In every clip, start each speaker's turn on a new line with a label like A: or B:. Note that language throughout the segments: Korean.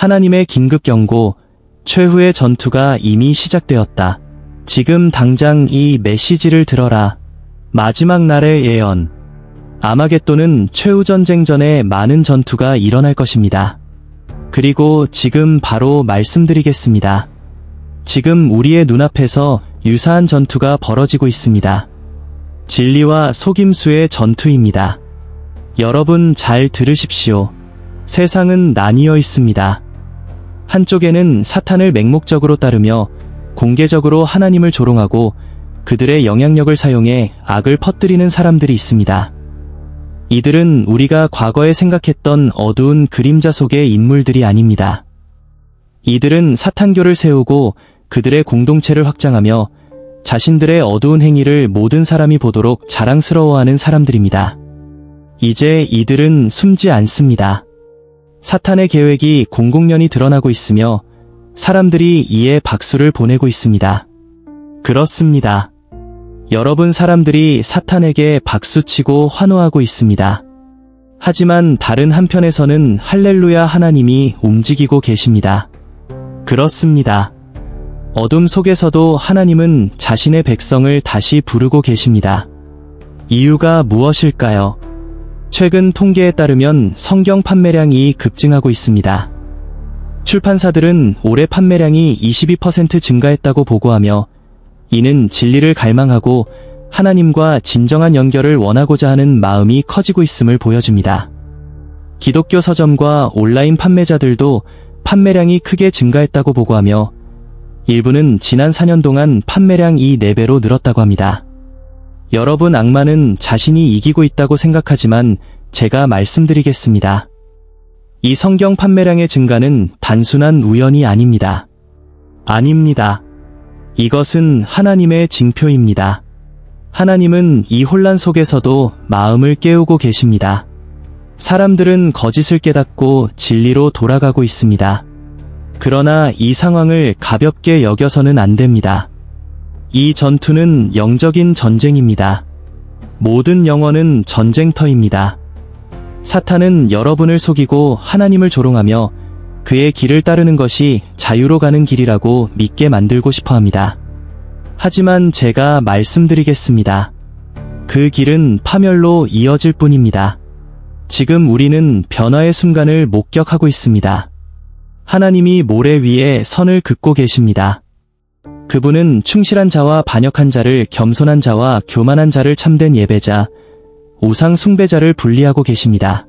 A: 하나님의 긴급 경고, 최후의 전투가 이미 시작되었다. 지금 당장 이 메시지를 들어라. 마지막 날의 예언. 아마겟돈은 최후 전쟁 전에 많은 전투가 일어날 것입니다. 그리고 지금 바로 말씀드리겠습니다. 지금 우리의 눈앞에서 유사한 전투가 벌어지고 있습니다. 진리와 속임수의 전투입니다. 여러분 잘 들으십시오. 세상은 나뉘어 있습니다. 한쪽에는 사탄을 맹목적으로 따르며 공개적으로 하나님을 조롱하고 그들의 영향력을 사용해 악을 퍼뜨리는 사람들이 있습니다. 이들은 우리가 과거에 생각했던 어두운 그림자 속의 인물들이 아닙니다. 이들은 사탄교를 세우고 그들의 공동체를 확장하며 자신들의 어두운 행위를 모든 사람이 보도록 자랑스러워하는 사람들입니다. 이제 이들은 숨지 않습니다. 사탄의 계획이 공공연히 드러나고 있으며 사람들이 이에 박수를 보내고 있습니다. 그렇습니다. 여러분 사람들이 사탄에게 박수치고 환호하고 있습니다. 하지만 다른 한편에서는 할렐루야 하나님이 움직이고 계십니다. 그렇습니다. 어둠 속에서도 하나님은 자신의 백성을 다시 부르고 계십니다. 이유가 무엇일까요? 최근 통계에 따르면 성경 판매량이 급증하고 있습니다. 출판사들은 올해 판매량이 22% 증가했다고 보고하며 이는 진리를 갈망하고 하나님과 진정한 연결을 원하고자 하는 마음이 커지고 있음을 보여줍니다. 기독교 서점과 온라인 판매자들도 판매량이 크게 증가했다고 보고하며 일부는 지난 4년 동안 판매량이 4배로 늘었다고 합니다. 여러분 악마는 자신이 이기고 있다고 생각하지만 제가 말씀드리겠습니다. 이 성경 판매량의 증가는 단순한 우연이 아닙니다. 아닙니다. 이것은 하나님의 징표입니다. 하나님은 이 혼란 속에서도 마음을 깨우고 계십니다. 사람들은 거짓을 깨닫고 진리로 돌아가고 있습니다. 그러나 이 상황을 가볍게 여겨서는 안 됩니다. 이 전투는 영적인 전쟁입니다. 모든 영혼은 전쟁터입니다. 사탄은 여러분을 속이고 하나님을 조롱하며 그의 길을 따르는 것이 자유로 가는 길이라고 믿게 만들고 싶어 합니다. 하지만 제가 말씀드리겠습니다. 그 길은 파멸로 이어질 뿐입니다. 지금 우리는 변화의 순간을 목격하고 있습니다. 하나님이 모래 위에 선을 긋고 계십니다. 그분은 충실한 자와 반역한 자를, 겸손한 자와 교만한 자를, 참된 예배자, 우상 숭배자를 분리하고 계십니다.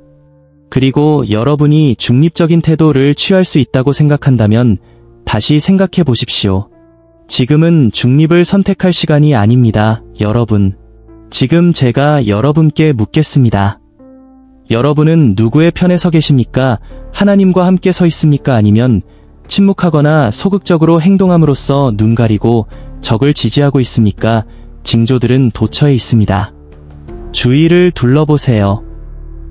A: 그리고 여러분이 중립적인 태도를 취할 수 있다고 생각한다면 다시 생각해 보십시오. 지금은 중립을 선택할 시간이 아닙니다, 여러분. 지금 제가 여러분께 묻겠습니다. 여러분은 누구의 편에 서 계십니까? 하나님과 함께 서 있습니까? 아니면 침묵하거나 소극적으로 행동함으로써 눈 가리고 적을 지지하고 있습니까? 징조들은 도처에 있습니다. 주위를 둘러보세요.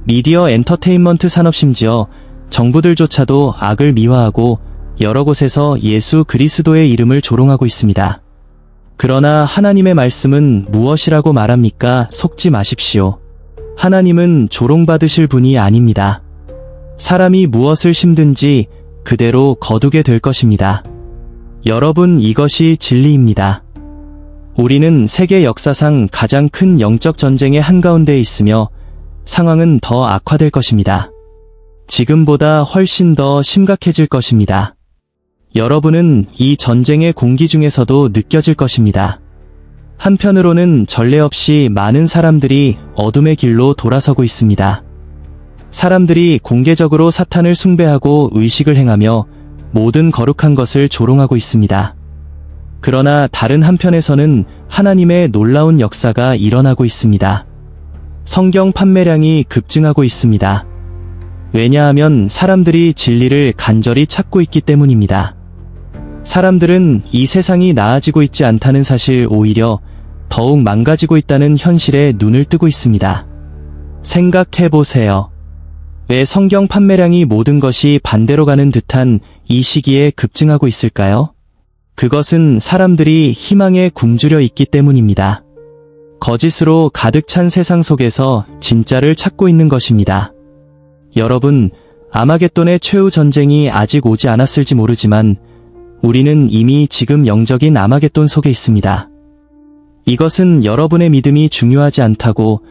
A: 미디어 엔터테인먼트 산업, 심지어 정부들조차도 악을 미화하고 여러 곳에서 예수 그리스도의 이름을 조롱하고 있습니다. 그러나 하나님의 말씀은 무엇이라고 말합니까? 속지 마십시오. 하나님은 조롱받으실 분이 아닙니다. 사람이 무엇을 심든지 그대로 거두게 될 것입니다. 여러분, 이것이 진리입니다. 우리는 세계 역사상 가장 큰 영적 전쟁의 한가운데에 있으며 상황은 더 악화될 것입니다. 지금보다 훨씬 더 심각해질 것입니다. 여러분은 이 전쟁의 공기 중에서도 느껴질 것입니다. 한편으로는 전례 없이 많은 사람들이 어둠의 길로 돌아서고 있습니다. 사람들이 공개적으로 사탄을 숭배하고 의식을 행하며 모든 거룩한 것을 조롱하고 있습니다. 그러나 다른 한편에서는 하나님의 놀라운 역사가 일어나고 있습니다. 성경 판매량이 급증하고 있습니다. 왜냐하면 사람들이 진리를 간절히 찾고 있기 때문입니다. 사람들은 이 세상이 나아지고 있지 않다는 사실, 오히려 더욱 망가지고 있다는 현실에 눈을 뜨고 있습니다. 생각해보세요. 왜 성경 판매량이 모든 것이 반대로 가는 듯한 이 시기에 급증하고 있을까요? 그것은 사람들이 희망에 굶주려 있기 때문입니다. 거짓으로 가득 찬 세상 속에서 진짜를 찾고 있는 것입니다. 여러분, 아마겟돈의 최후 전쟁이 아직 오지 않았을지 모르지만 우리는 이미 지금 영적인 아마겟돈 속에 있습니다. 이것은 여러분의 믿음이 중요하지 않다고,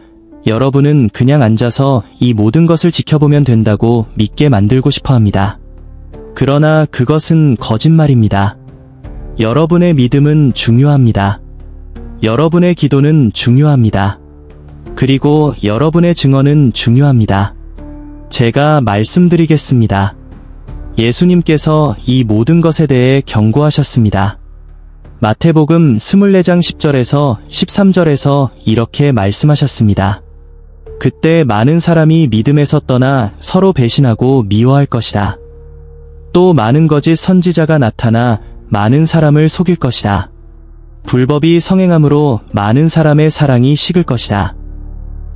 A: 여러분은 그냥 앉아서 이 모든 것을 지켜보면 된다고 믿게 만들고 싶어 합니다. 그러나 그것은 거짓말입니다. 여러분의 믿음은 중요합니다. 여러분의 기도는 중요합니다. 그리고 여러분의 증언은 중요합니다. 제가 말씀드리겠습니다. 예수님께서 이 모든 것에 대해 경고하셨습니다. 마태복음 24장 10절에서 13절에서 이렇게 말씀하셨습니다. 그때 많은 사람이 믿음에서 떠나 서로 배신하고 미워할 것이다. 또 많은 거짓 선지자가 나타나 많은 사람을 속일 것이다. 불법이 성행함으로 많은 사람의 사랑이 식을 것이다.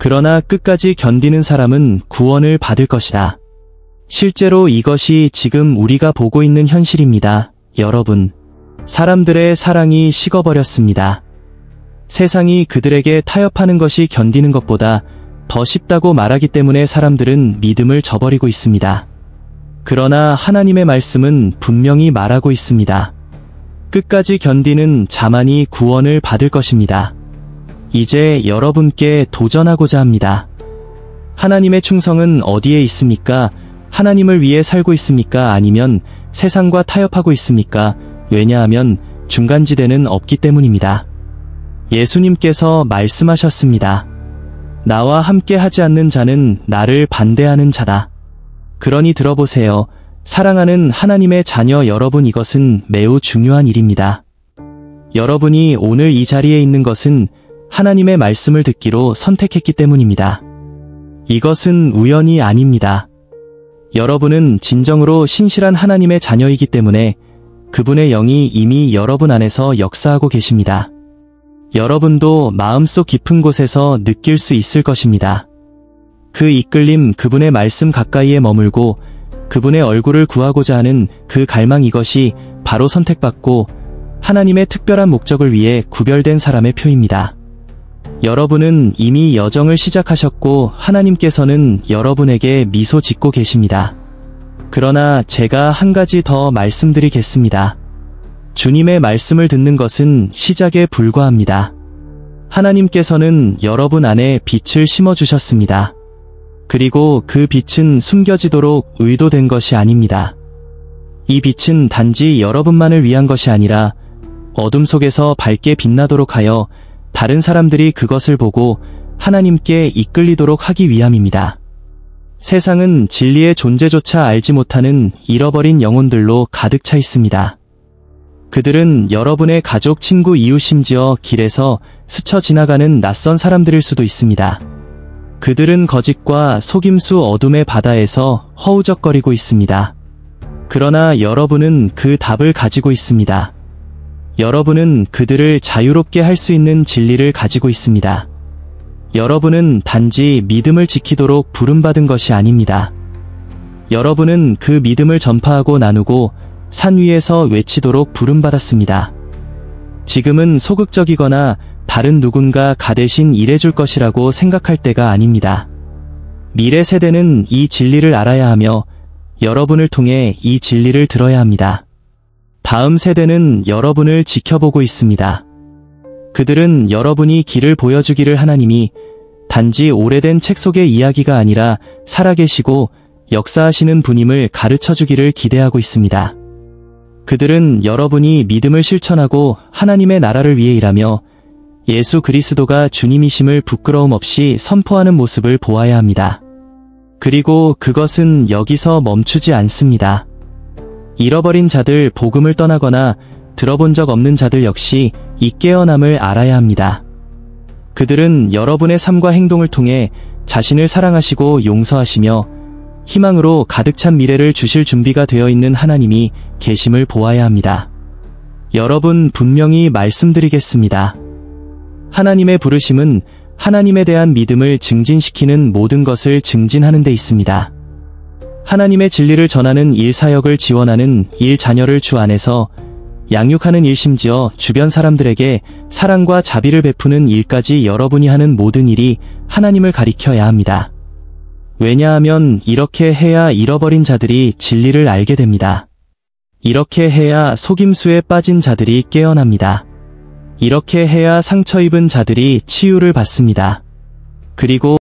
A: 그러나 끝까지 견디는 사람은 구원을 받을 것이다. 실제로 이것이 지금 우리가 보고 있는 현실입니다. 여러분, 사람들의 사랑이 식어버렸습니다. 세상이 그들에게 타협하는 것이 견디는 것보다 더 쉽다고 말하기 때문에 사람들은 믿음을 저버리고 있습니다. 그러나 하나님의 말씀은 분명히 말하고 있습니다. 끝까지 견디는 자만이 구원을 받을 것입니다. 이제 여러분께 도전하고자 합니다. 하나님의 충성은 어디에 있습니까? 하나님을 위해 살고 있습니까? 아니면 세상과 타협하고 있습니까? 왜냐하면 중간지대는 없기 때문입니다. 예수님께서 말씀하셨습니다. 나와 함께 하지 않는 자는 나를 반대하는 자다. 그러니 들어보세요. 사랑하는 하나님의 자녀 여러분, 이것은 매우 중요한 일입니다. 여러분이 오늘 이 자리에 있는 것은 하나님의 말씀을 듣기로 선택했기 때문입니다. 이것은 우연이 아닙니다. 여러분은 진정으로 신실한 하나님의 자녀이기 때문에 그분의 영이 이미 여러분 안에서 역사하고 계십니다. 여러분도 마음속 깊은 곳에서 느낄 수 있을 것입니다. 그 이끌림, 그분의 말씀 가까이에 머물고 그분의 얼굴을 구하고자 하는 그 갈망, 이것이 바로 선택받고 하나님의 특별한 목적을 위해 구별된 사람의 표입니다. 여러분은 이미 여정을 시작하셨고 하나님께서는 여러분에게 미소 짓고 계십니다. 그러나 제가 한 가지 더 말씀드리겠습니다. 주님의 말씀을 듣는 것은 시작에 불과합니다. 하나님께서는 여러분 안에 빛을 심어주셨습니다. 그리고 그 빛은 숨겨지도록 의도된 것이 아닙니다. 이 빛은 단지 여러분만을 위한 것이 아니라 어둠 속에서 밝게 빛나도록 하여 다른 사람들이 그것을 보고 하나님께 이끌리도록 하기 위함입니다. 세상은 진리의 존재조차 알지 못하는 잃어버린 영혼들로 가득 차 있습니다. 그들은 여러분의 가족, 친구, 이웃, 심지어 길에서 스쳐 지나가는 낯선 사람들일 수도 있습니다. 그들은 거짓과 속임수, 어둠의 바다에서 허우적거리고 있습니다. 그러나 여러분은 그 답을 가지고 있습니다. 여러분은 그들을 자유롭게 할 수 있는 진리를 가지고 있습니다. 여러분은 단지 믿음을 지키도록 부름받은 것이 아닙니다. 여러분은 그 믿음을 전파하고 나누고 산 위에서 외치도록 부름받았습니다. 지금은 소극적이거나 다른 누군가가 대신 일해줄 것이라고 생각할 때가 아닙니다. 미래 세대는 이 진리를 알아야 하며 여러분을 통해 이 진리를 들어야 합니다. 다음 세대는 여러분을 지켜보고 있습니다. 그들은 여러분이 길을 보여주기를, 하나님이 단지 오래된 책 속의 이야기가 아니라 살아계시고 역사하시는 분임을 가르쳐주기를 기대하고 있습니다. 그들은 여러분이 믿음을 실천하고 하나님의 나라를 위해 일하며 예수 그리스도가 주님이심을 부끄러움 없이 선포하는 모습을 보아야 합니다. 그리고 그것은 여기서 멈추지 않습니다. 잃어버린 자들, 복음을 떠나거나 들어본 적 없는 자들 역시 이 깨어남을 알아야 합니다. 그들은 여러분의 삶과 행동을 통해 자신을 사랑하시고 용서하시며 희망으로 가득 찬 미래를 주실 준비가 되어 있는 하나님이 계심을 보아야 합니다. 여러분, 분명히 말씀드리겠습니다. 하나님의 부르심은 하나님에 대한 믿음을 증진시키는 모든 것을 증진하는 데 있습니다. 하나님의 진리를 전하는 일, 사역을 지원하는 일, 자녀를 주 안에서 양육하는 일, 심지어 주변 사람들에게 사랑과 자비를 베푸는 일까지, 여러분이 하는 모든 일이 하나님을 가리켜야 합니다. 왜냐하면 이렇게 해야 잃어버린 자들이 진리를 알게 됩니다. 이렇게 해야 속임수에 빠진 자들이 깨어납니다. 이렇게 해야 상처 입은 자들이 치유를 받습니다. 그리고